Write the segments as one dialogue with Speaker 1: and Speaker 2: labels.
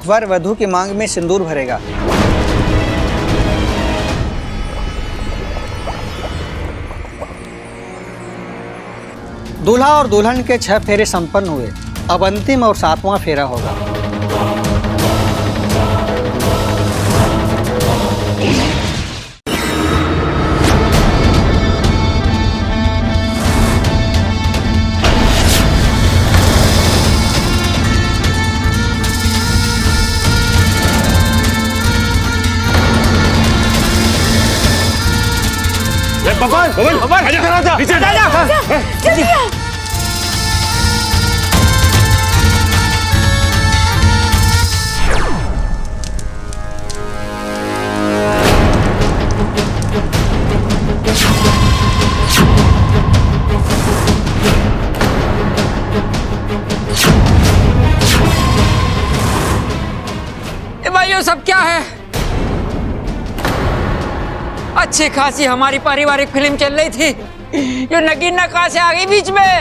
Speaker 1: वर वधू की मांग में सिंदूर भरेगा। दूल्हा और दुल्हन के 6 फेरे संपन्न हुए। अब अंतिम और 7वां फेरा होगा।
Speaker 2: बबन, आजा, नीचे आजा।
Speaker 3: भाई ये सब क्या है? अच्छी खासी हमारी पारिवारिक फिल्म चल रही थी, ये नगीना कहां से आ गई बीच में?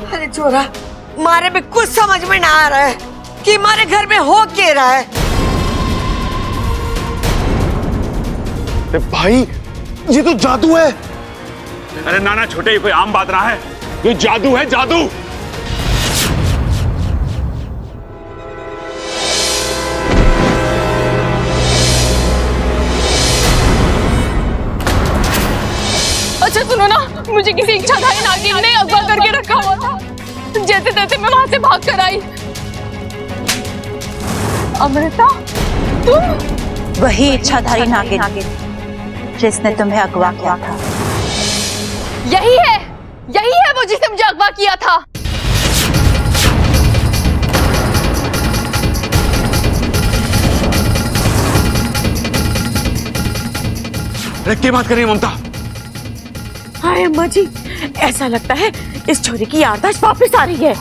Speaker 4: अरे छोरा, मारे में कुछ समझ में ना आ रहा है कि हमारे घर में हो क्या रहा है।
Speaker 2: अरे भाई, ये तो जादू है। अरे नाना छोटे, ये कोई आम बात रहा है? ये जादू है, जादू।
Speaker 5: अच्छा सुनो ना, मुझे किसी इच्छाधारी नागिन ने अगवा करके रखा हुआ था। जैसे तैसे मैं वहां से भाग कर आई। अमृता, तुम?
Speaker 6: वही इच्छाधारी नागिन जिसने तुम्हें अगवा किया था।
Speaker 5: यही है वो जिसने मुझे अगवा किया था।
Speaker 2: अरे क्या बात कर रही है ममता?
Speaker 4: हाय अम्मा जी, ऐसा लगता है इस छोरी की याददाश्त वापस आ रही है।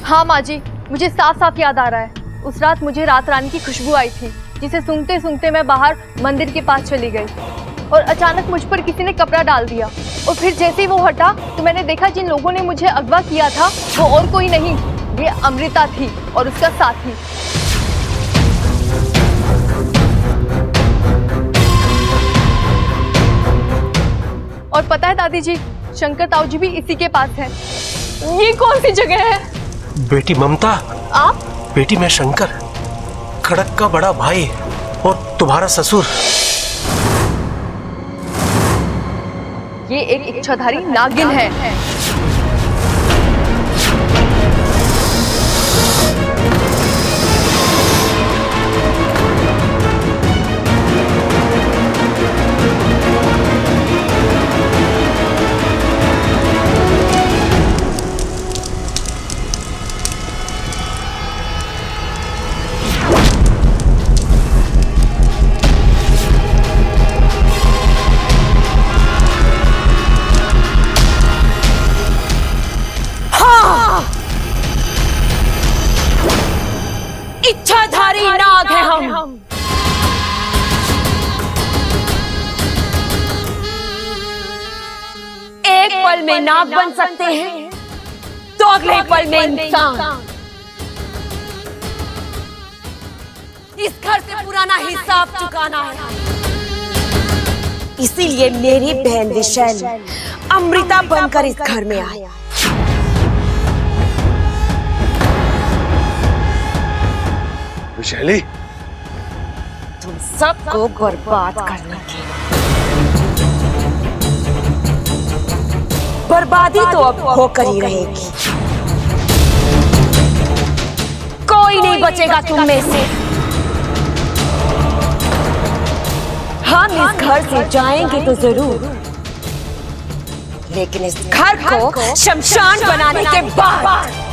Speaker 5: हाँ माँ जी, मुझे साफ साफ याद आ रहा है। उस रात मुझे रात रानी की खुशबू आई थी, जिसे सूंघते सूंघते मैं बाहर मंदिर के पास चली गई और अचानक मुझ पर किसी ने कपड़ा डाल दिया। और फिर जैसे ही वो हटा तो मैंने देखा जिन लोगों ने मुझे अगवा किया था वो और कोई नहीं, ये अमृता थी और उसका साथी। और पता है दादी जी, शंकर ताऊ जी भी इसी के पास है। ये कौन सी जगह है?
Speaker 7: बेटी ममता,
Speaker 5: आप?
Speaker 7: बेटी मैं शंकर, खड़क का बड़ा भाई और तुम्हारा ससुर।
Speaker 5: ये एक इच्छाधारी नागिन है।
Speaker 4: इच्छाधारी नाग है हम। एक पल में नाग बन सकते हैं तो अगले पल में इंसान। इस घर से पुराना हिसाब चुकाना है, इसीलिए मेरी बहन विशैली अमृता बनकर इस घर में आई।
Speaker 2: विशैली,
Speaker 4: तुम सबको बर्बाद करने की। बर्बादी तो अब होकर ही रहेगी। कोई नहीं बचेगा तुम में से। हम इस घर से जाएंगे तो जरूर, लेकिन इस घर को शमशान बनाने के बाद।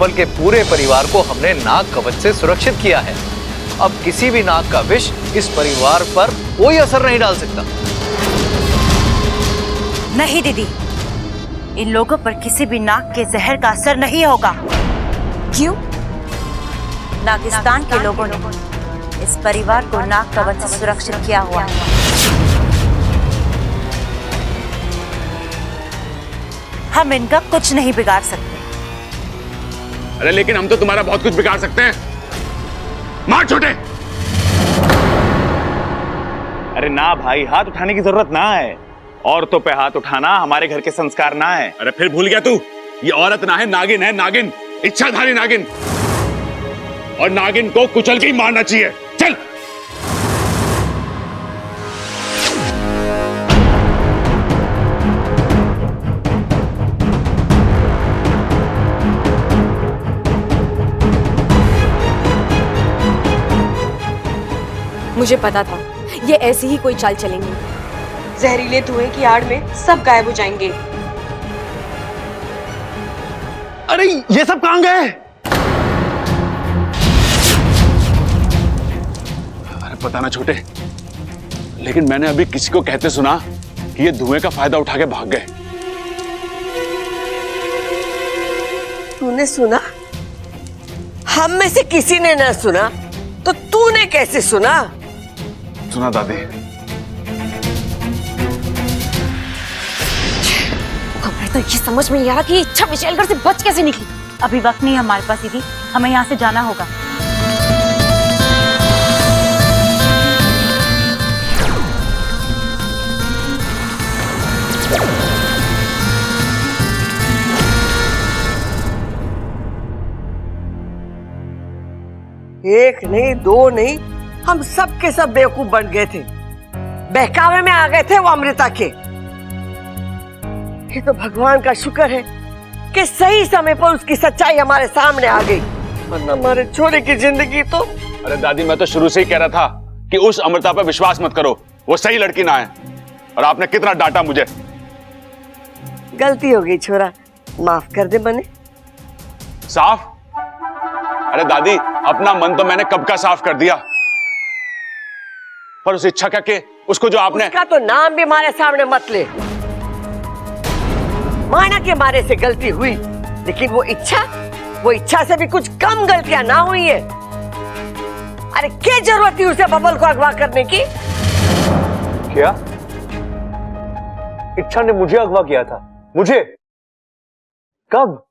Speaker 8: बब्बल के पूरे परिवार को हमने नाग कवच से सुरक्षित किया है। अब किसी भी नाग का विष इस परिवार पर कोई असर नहीं डाल सकता।
Speaker 6: नहीं दीदी, इन लोगों पर किसी भी नाग के जहर का असर नहीं होगा।
Speaker 4: क्यों?
Speaker 6: नागिस्तान के लोगों ने इस परिवार को नाग कवच से सुरक्षित किया हुआ है। हम इनका कुछ नहीं बिगाड़ सकते।
Speaker 2: अरे लेकिन हम तो तुम्हारा बहुत कुछ बिगाड़ सकते हैं। मार छोटे।
Speaker 9: अरे ना भाई, हाथ उठाने की जरूरत ना है। औरतों पे हाथ उठाना हमारे घर के संस्कार ना है।
Speaker 2: अरे फिर भूल गया तू? ये औरत ना है, नागिन है, नागिन, इच्छाधारी नागिन। और नागिन को कुचल के ही मारना चाहिए। चल।
Speaker 10: मुझे पता था ये ऐसी ही कोई चाल चलेंगी। जहरीले धुएं की आड़ में सब गायब हो जाएंगे।
Speaker 2: अरे ये सब कहां गए? अरे पता ना छोटे, लेकिन मैंने अभी किसी को कहते सुना कि ये धुएं का फायदा उठा के भाग गए।
Speaker 4: तूने सुना? हम में से किसी ने ना सुना तो तूने कैसे सुना?
Speaker 2: सुना दादी।
Speaker 10: हमें तो ये समझ में नहीं आ रहा कि इच्छा विशेलगढ़ से बच कैसे निकली।
Speaker 6: अभी वक्त नहीं है हमारे पास दीदी, हमें यहाँ से जाना होगा।
Speaker 4: एक नहीं, दो नहीं, हम सब के सब बेवकूफ बन गए थे। बहकावे में आ गए थे वो अमृता के। ये तो भगवान का शुक्र है कि सही समय पर उसकी सच्चाई हमारे सामने आ गई, वरना हमारे छोरे की जिंदगी तो।
Speaker 2: अरे दादी, मैं तो शुरू से ही कह रहा था कि उस अमृता पर विश्वास मत करो, वो सही लड़की ना है। और आपने कितना डांटा मुझे।
Speaker 4: गलती हो गई छोरा, माफ कर दे मने।
Speaker 2: साफ? अरे दादी, अपना मन तो मैंने कब का साफ कर दिया, पर उस इच्छा का के उसको जो आपने।
Speaker 4: उसका तो नाम भी हमारे सामने मत ले। माना के मारे से गलती हुई, लेकिन वो इच्छा से भी कुछ कम गलतियां ना हुई है। अरे क्या जरूरत थी उसे बबल को अगवा करने की?
Speaker 8: क्या इच्छा ने मुझे अगवा किया था? मुझे? कब?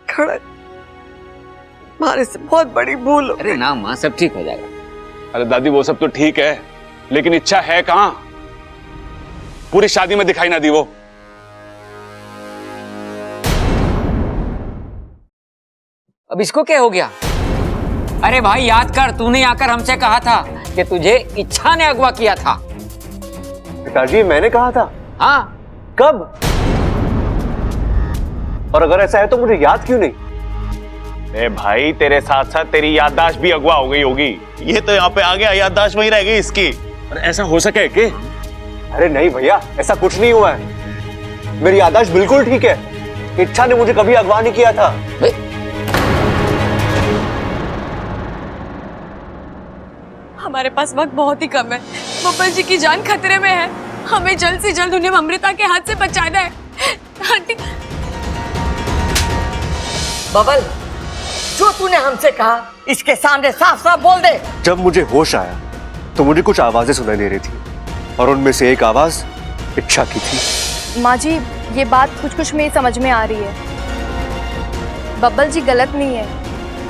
Speaker 4: खड़क, हमारे से बहुत बड़ी भूल हो।
Speaker 3: अरे ना माँ, सब ठीक हो जाएगा।
Speaker 2: अरे दादी, वो सब तो ठीक है, लेकिन इच्छा है कहां? पूरी शादी में दिखाई ना दी वो।
Speaker 3: अब इसको क्या हो गया? अरे भाई याद कर, तूने आकर हमसे कहा था कि तुझे इच्छा ने अगवा किया था।
Speaker 8: पिताजी, मैंने कहा था?
Speaker 3: हाँ।
Speaker 8: कब? और अगर ऐसा है तो मुझे याद क्यों नहीं?
Speaker 9: ए भाई, तेरे साथ साथ तेरी याददाश्त भी अगवा हो गई होगी। ये तो यहाँ पे आ गया, याददाश्त वहीं रह गई इसकी।
Speaker 2: अरे ऐसा हो सके कि?
Speaker 8: अरे नहीं भैया, ऐसा कुछ नहीं हुआ है। मेरी याददाश्त बिल्कुल ठीक है। इच्छा ने मुझे कभी अगवा नहीं किया था।
Speaker 10: हमारे पास वक्त बहुत ही कम है। बब्बल जी की जान खतरे में है। हमें जल्द से जल्द उन्हें अमृता के हाथ से बचाना है। आंटी।
Speaker 4: बबल, जो तूने हमसे कहा इसके सामने साफ साफ बोल दे।
Speaker 8: जब मुझे होश आया तो मुझे कुछ आवाजें सुनाई दे रही थी, और उनमें से एक आवाज इच्छा की थी।
Speaker 5: माँ जी, ये बात कुछ कुछ मेरी समझ में आ रही है। बब्बल जी गलत नहीं है।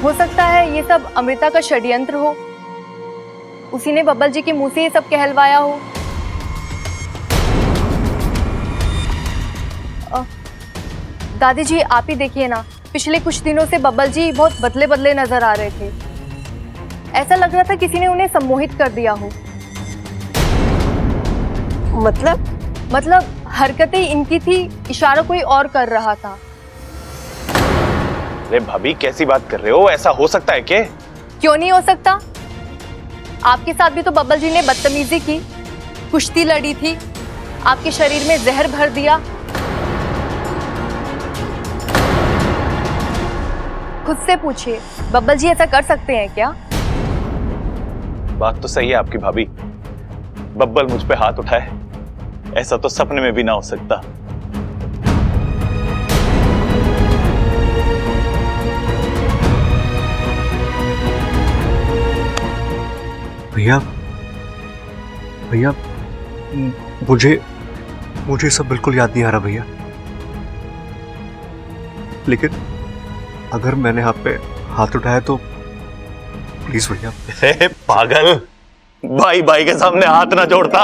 Speaker 5: हो सकता है ये सब अमृता का षड्यंत्र हो। उसी ने बब्बल जी के मुंह से ये सब कहलवाया हो। दादी जी, आप ही देखिए ना, पिछले कुछ दिनों से बब्बल जी बहुत बदले बदले नजर आ रहे थे। ऐसा लग रहा था किसी ने उन्हें सम्मोहित कर दिया हो।
Speaker 4: मतलब
Speaker 5: हरकतें इनकी थी, इशारा कोई और कर रहा था।
Speaker 9: अरे भाभी, कैसी बात कर रहे हो? ऐसा हो सकता है क्या?
Speaker 5: क्यों नहीं हो सकता? आपके साथ भी तो बब्बल जी ने बदतमीजी की, कुश्ती लड़ी थी, आपके शरीर में जहर भर दिया। खुद से पूछिए, बब्बल जी ऐसा कर सकते हैं क्या?
Speaker 9: बात तो सही है आपकी भाभी, बब्बल मुझ पे हाथ उठाए, ऐसा तो सपने में भी ना हो सकता।
Speaker 7: भैया भैया मुझे सब बिल्कुल याद नहीं आ रहा भैया, लेकिन अगर मैंने आप पे हाथ उठाया तो प्लीज भैया।
Speaker 9: अरे पागल, भाई भाई के सामने हाथ ना जोड़ता।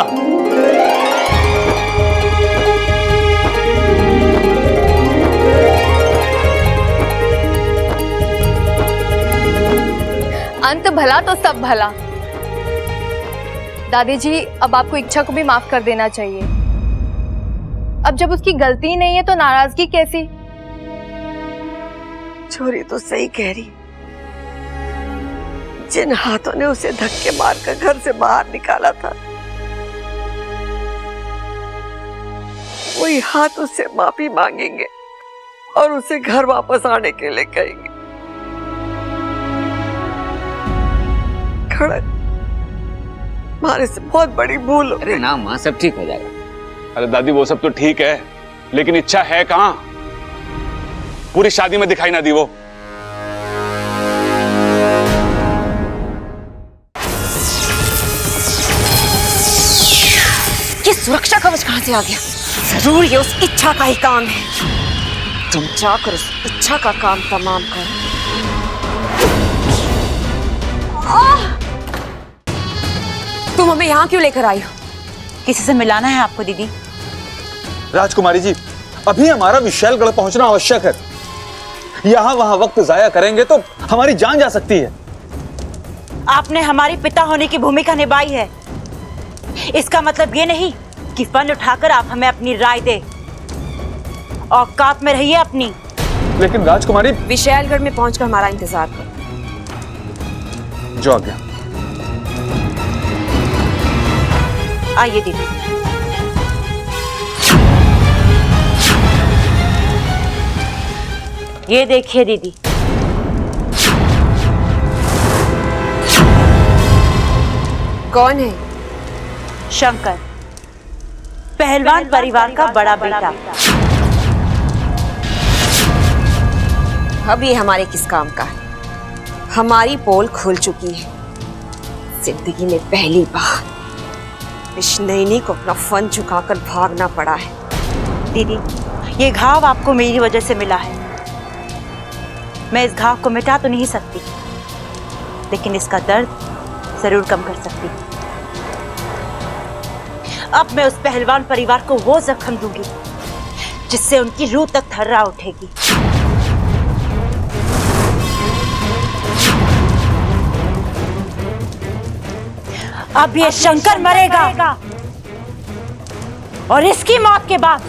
Speaker 5: अंत भला तो सब भला। दादी जी, अब आपको इच्छा को भी माफ कर देना चाहिए। अब जब उसकी गलती नहीं है तो नाराजगी कैसी?
Speaker 4: छोरी तो सही कह रही। जिन हाथों ने उसे धक्के मारकर घर से बाहर निकाला था, वही हाथ उससे माफी मांगेंगे और उसे घर वापस आने के लिए कहेंगे। खड़क, हमारे से बहुत बड़ी भूल हो गई।
Speaker 3: अरे ना माँ, सब ठीक हो जाएगा।
Speaker 2: अरे दादी वो सब तो ठीक है, लेकिन इच्छा है कहां? पूरी शादी में दिखाई ना दी वो।
Speaker 10: ये सुरक्षा कवच कहां से आ गया? जरूर ये उस इच्छा का ही काम है। तुम जाकर उस इच्छा का काम तमाम कर। तुम हमें यहाँ क्यों लेकर आई हो?
Speaker 6: किसी से मिलाना है आपको दीदी।
Speaker 11: राजकुमारी जी, अभी हमारा विशालगढ़ पहुंचना आवश्यक है। यहां वहां वक्त जाया करेंगे तो हमारी जान जा सकती है।
Speaker 6: आपने हमारे पिता होने की भूमिका निभाई है, इसका मतलब ये नहीं कि फन उठाकर आप हमें अपनी राय दे। औकात में रहिए अपनी।
Speaker 11: लेकिन राजकुमारी,
Speaker 10: विशालगढ़ में पहुंचकर हमारा इंतजार करो।
Speaker 11: जो आ गया।
Speaker 6: आइए दीदी। ये देखिए दीदी,
Speaker 10: कौन है?
Speaker 6: शंकर, पहलवान परिवार का बड़ा बेटा।
Speaker 10: अब ये हमारे किस काम का है? हमारी पोल खुल चुकी है। जिंदगी में पहली बार इस नैनी को अपना फन झुकाकर भागना पड़ा है।
Speaker 6: दीदी, ये घाव आपको मेरी वजह से मिला है। मैं इस घाव को मिटा तो नहीं सकती, लेकिन इसका दर्द जरूर कम कर सकती हूँ। अब मैं उस पहलवान परिवार को वो जख्म दूंगी जिससे उनकी रूह तक थर्रा उठेगी। अब ये शंकर मरेगा और इसकी मौत के बाद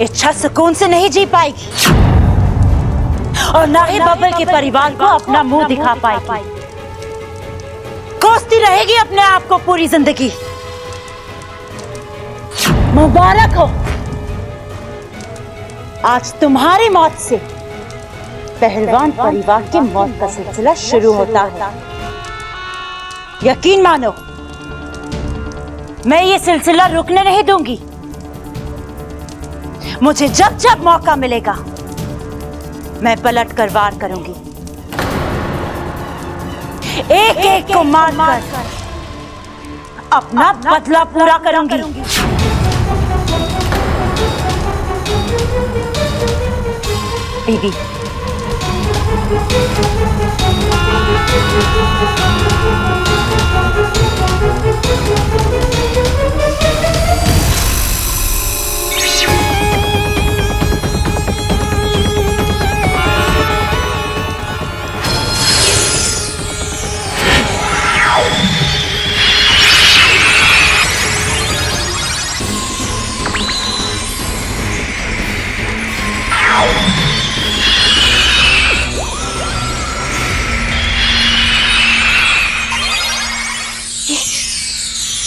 Speaker 6: इच्छा सुकून से नहीं जी पाएगी और ना ही बब्बल के परिवार को अपना मुंह दिखा पाएगी। कोसती रहेगी अपने आप को पूरी जिंदगी। मुबारक हो, आज तुम्हारी मौत से पहलवान परिवार की मौत का सिलसिला शुरू होता है। यकीन मानो, मैं ये सिलसिला रुकने नहीं दूंगी। मुझे जब जब मौका मिलेगा मैं पलट कर वार करूंगी, एक एक को मार कर अपना बदला पूरा करूंगी। दीदी,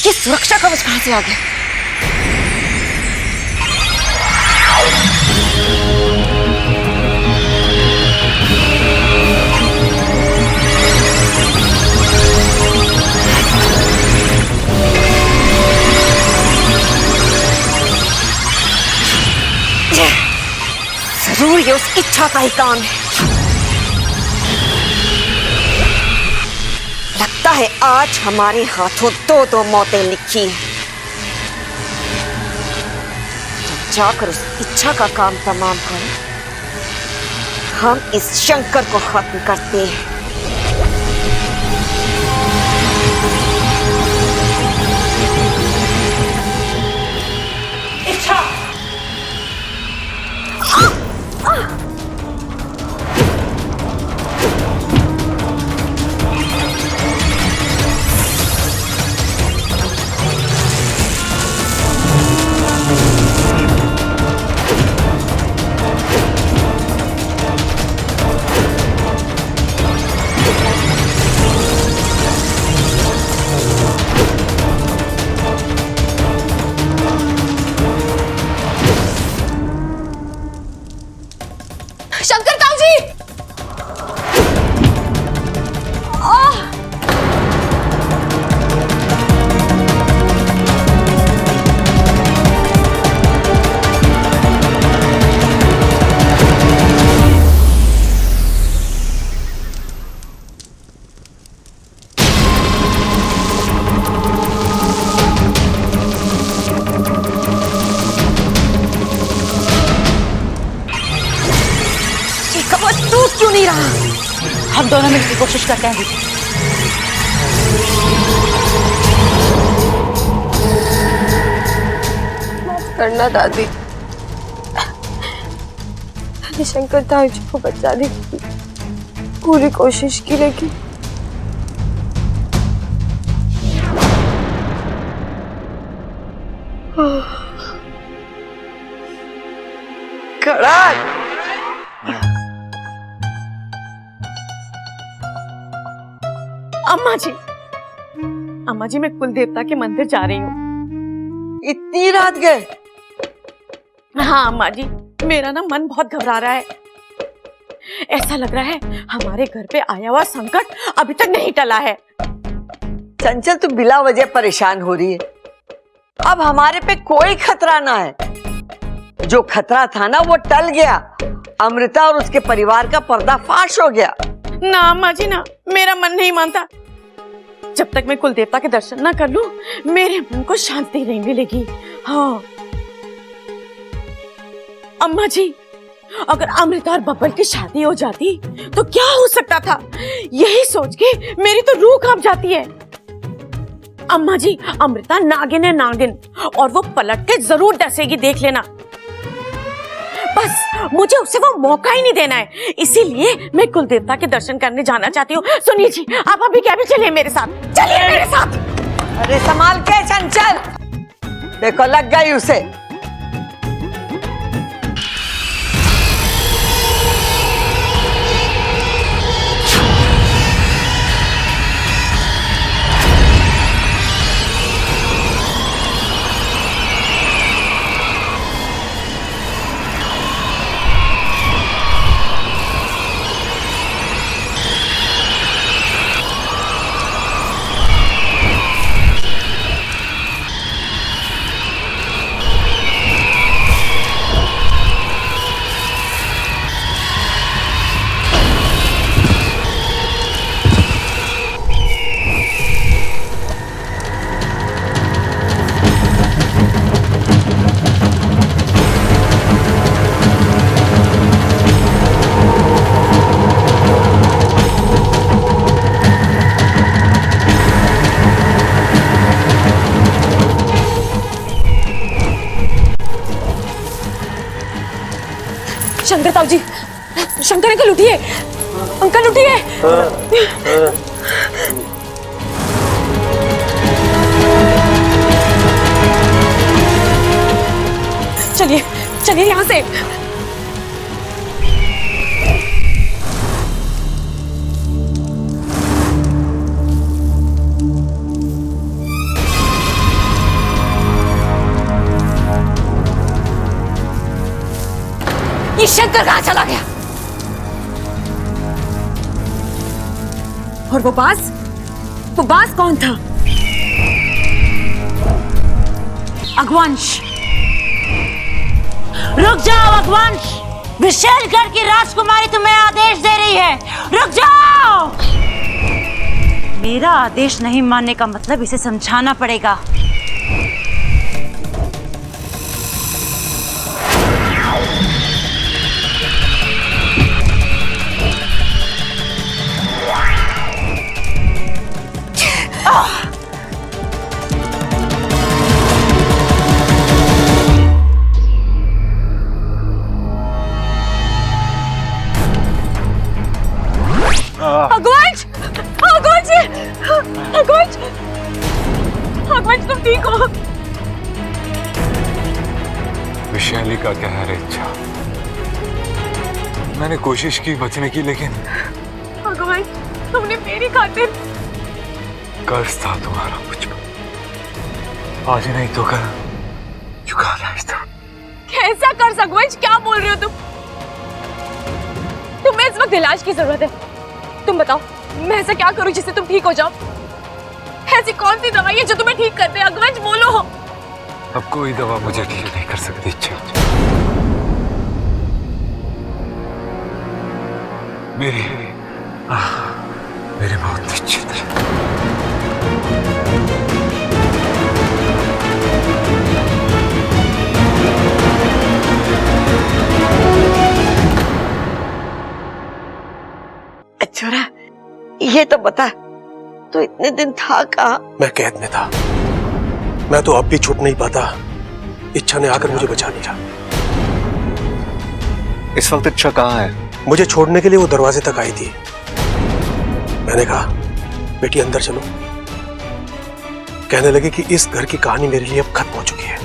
Speaker 10: ये सुरक्षा कवच कहां से आ गया? जरूर ये उस इच्छा का ही काम है। लगता है आज हमारे हाथों दो दो मौतें लिखी हैं। जब जाकर उस इच्छा का काम तमाम करें, हम इस शंकर को खत्म करते हैं।
Speaker 5: शंकर ताऊ जी!
Speaker 10: टूट क्यों नहीं रहा?
Speaker 6: हम दोनों मिलकर कोशिश करते हैं दीदी।
Speaker 5: माफ करना दादी, मैंने शंकर ताऊ जी को बचाने की पूरी कोशिश की, लेकिन
Speaker 4: कड़क।
Speaker 12: अम्मा जी मैं कुल देवता के मंदिर जा रही हूँ।
Speaker 4: इतनी रात गए?
Speaker 12: हाँ अम्मा जी, मेरा ना मन बहुत घबरा रहा है। ऐसा लग रहा है हमारे घर पे आया हुआ संकट अभी तक नहीं टला है।
Speaker 4: चंचल तू बिला वजह परेशान हो रही है। अब हमारे पे कोई खतरा ना है। जो खतरा था ना वो टल गया। अमृता और उसके परिवार का पर्दाफाश हो गया।
Speaker 12: ना अम्मा जी ना, मेरा मन नहीं मानता। जब तक मैं कुल देवता के दर्शन ना कर लूं, मेरे मन को शांति नहीं मिलेगी। हाँ अम्मा जी, अगर अमृता और बब्बल की शादी हो जाती तो क्या हो सकता था, यही सोच के मेरी तो रूह कांप जाती है। अम्मा जी, अमृता नागिन है नागिन, और वो पलट के जरूर डसेगी, देख लेना। बस मुझे उसे वो मौका ही नहीं देना है, इसीलिए मैं कुल देवता के दर्शन करने जाना चाहती हूँ। सुनिए जी, आप अभी क्या भी चलिए मेरे साथ, चलिए मेरे साथ।
Speaker 4: अरे संभाल के चंचल, देखो लग गई उसे।
Speaker 12: शंकर ताऊ जी, शंकर अंकल उठिए, अंकल उठिए। चलिए चलिए यहाँ से।
Speaker 10: ये शंकर कहाँ चला गया?
Speaker 12: और वो बास कौन था? अगवांश। रुक जाओ अगवांश,
Speaker 6: विशालगढ़ की राजकुमारी तुम्हें आदेश दे रही है, रुक जाओ। मेरा आदेश नहीं मानने का मतलब इसे समझाना पड़ेगा।
Speaker 12: अगवंश, अगवंश, अगवंश, अगवंश तुम ठीक हो?
Speaker 13: विशाली का कहर है इच्छा। मैंने कोशिश की बचने की, लेकिन
Speaker 12: अगवंश तुमने मेरी खातिर
Speaker 13: कर्ज था तुम्हारा मुझ पर। आज नहीं तो कल चुकाना ही था।
Speaker 12: कैसा कर्ज अगवंश? क्या बोल रहे हो तुम? तुम्हें इस वक्त इलाज की जरूरत है। तुम बताओ मैं ऐसा क्या करूं जिससे तुम ठीक हो जाओ? ऐसी कौन सी दवाई है जो तुम्हें ठीक कर दे? अगवंश बोलो।
Speaker 13: अब कोई दवा मुझे ठीक नहीं कर सकती इच्छा। मेरी मौत निश्चित है।
Speaker 4: छोरा ये तो बता, तो इतने दिन था कहाँ?
Speaker 14: मैं कैद में था। मैं तो अब भी छूट नहीं पाता। इच्छा ने आकर मुझे बचा लिया।
Speaker 7: इस वक्त इच्छा कहाँ है?
Speaker 14: मुझे छोड़ने के लिए वो दरवाजे तक आई थी। मैंने कहा बेटी अंदर चलो। कहने लगी कि इस घर की कहानी मेरे लिए अब खत्म हो चुकी है।